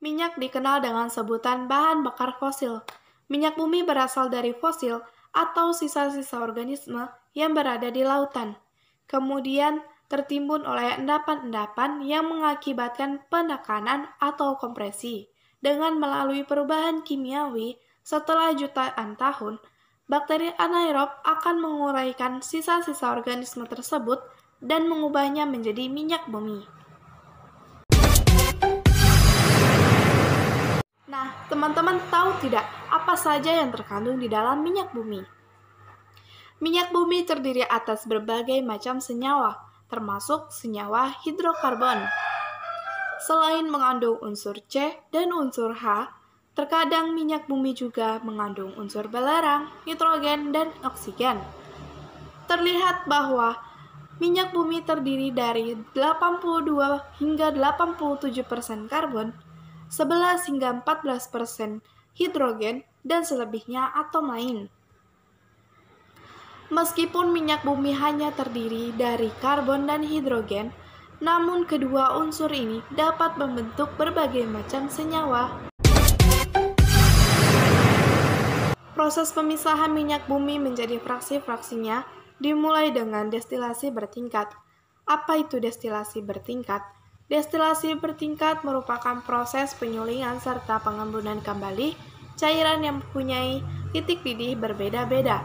Minyak dikenal dengan sebutan bahan bakar fosil. Minyak bumi berasal dari fosil atau sisa-sisa organisme yang berada di lautan. Kemudian tertimbun oleh endapan-endapan yang mengakibatkan penekanan atau kompresi. Dengan melalui perubahan kimiawi setelah jutaan tahun, bakteri anaerob akan menguraikan sisa-sisa organisme tersebut dan mengubahnya menjadi minyak bumi. Nah, teman-teman tahu tidak apa saja yang terkandung di dalam minyak bumi? Minyak bumi terdiri atas berbagai macam senyawa, termasuk senyawa hidrokarbon. Selain mengandung unsur C dan unsur H, terkadang minyak bumi juga mengandung unsur belerang, nitrogen, dan oksigen. Terlihat bahwa minyak bumi terdiri dari 82 hingga 87% karbon, 11 hingga 14% hidrogen, dan selebihnya atom lain. Meskipun minyak bumi hanya terdiri dari karbon dan hidrogen, namun kedua unsur ini dapat membentuk berbagai macam senyawa. Proses pemisahan minyak bumi menjadi fraksi-fraksinya dimulai dengan destilasi bertingkat. Apa itu destilasi bertingkat? Destilasi bertingkat merupakan proses penyulingan serta pengembunan kembali cairan yang mempunyai titik didih berbeda-beda.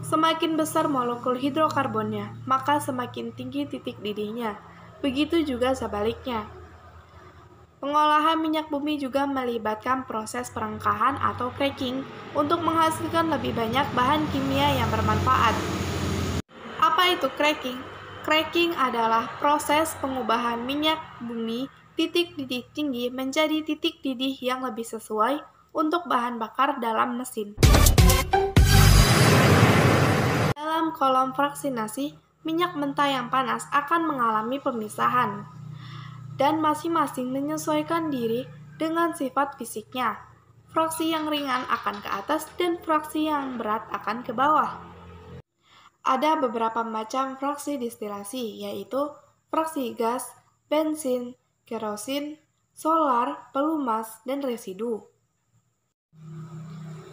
Semakin besar molekul hidrokarbonnya, maka semakin tinggi titik didihnya. Begitu juga sebaliknya. Pengolahan minyak bumi juga melibatkan proses perengkahan atau cracking untuk menghasilkan lebih banyak bahan kimia yang bermanfaat. Apa itu cracking? Cracking adalah proses pengubahan minyak bumi titik didih tinggi menjadi titik didih yang lebih sesuai untuk bahan bakar dalam mesin. Dalam kolom fraksinasi, minyak mentah yang panas akan mengalami pemisahan, dan masing-masing menyesuaikan diri dengan sifat fisiknya. Fraksi yang ringan akan ke atas dan fraksi yang berat akan ke bawah. Ada beberapa macam fraksi distilasi, yaitu fraksi gas, bensin, kerosin, solar, pelumas, dan residu.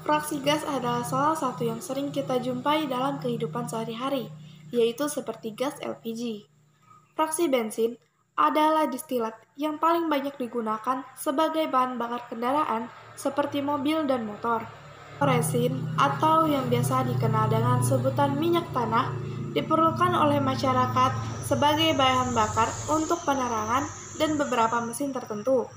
Fraksi gas adalah salah satu yang sering kita jumpai dalam kehidupan sehari-hari, yaitu seperti gas LPG. Fraksi bensin adalah distilat yang paling banyak digunakan sebagai bahan bakar kendaraan seperti mobil dan motor. Resin, atau yang biasa dikenal dengan sebutan minyak tanah, diperlukan oleh masyarakat sebagai bahan bakar untuk penerangan dan beberapa mesin tertentu.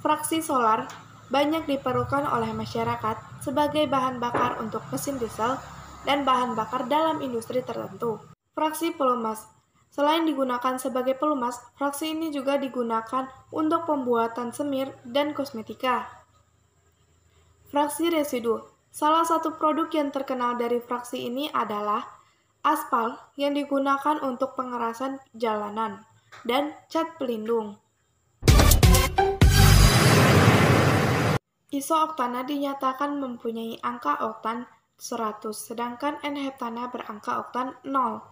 Fraksi solar banyak diperlukan oleh masyarakat sebagai bahan bakar untuk mesin diesel dan bahan bakar dalam industri tertentu. Fraksi pelumas. Selain digunakan sebagai pelumas, fraksi ini juga digunakan untuk pembuatan semir dan kosmetika. Fraksi residu. Salah satu produk yang terkenal dari fraksi ini adalah aspal yang digunakan untuk pengerasan jalanan dan cat pelindung. Isooktana dinyatakan mempunyai angka oktan 100, sedangkan N-heptana berangka oktan 0.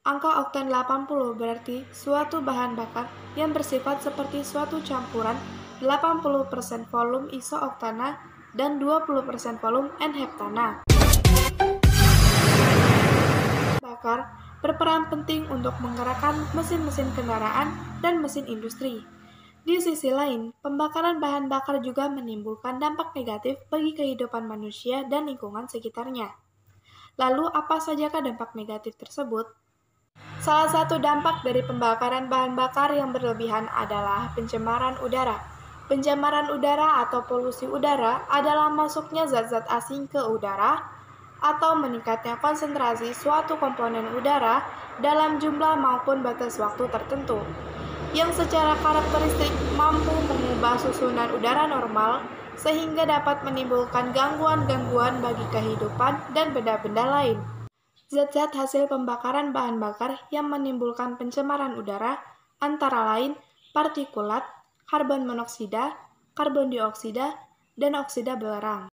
Angka oktan 80 berarti suatu bahan bakar yang bersifat seperti suatu campuran 80% volume isooktana dan 20% volume N-heptana. Bakar berperan penting untuk menggerakkan mesin-mesin kendaraan dan mesin industri. Di sisi lain, pembakaran bahan bakar juga menimbulkan dampak negatif bagi kehidupan manusia dan lingkungan sekitarnya. Lalu, apa sajakah dampak negatif tersebut? Salah satu dampak dari pembakaran bahan bakar yang berlebihan adalah pencemaran udara. Pencemaran udara atau polusi udara adalah masuknya zat-zat asing ke udara atau meningkatnya konsentrasi suatu komponen udara dalam jumlah maupun batas waktu tertentu, yang secara karakteristik mampu mengubah susunan udara normal sehingga dapat menimbulkan gangguan-gangguan bagi kehidupan dan benda-benda lain. Zat-zat hasil pembakaran bahan bakar yang menimbulkan pencemaran udara antara lain partikulat, karbon monoksida, karbon dioksida, dan oksida belerang.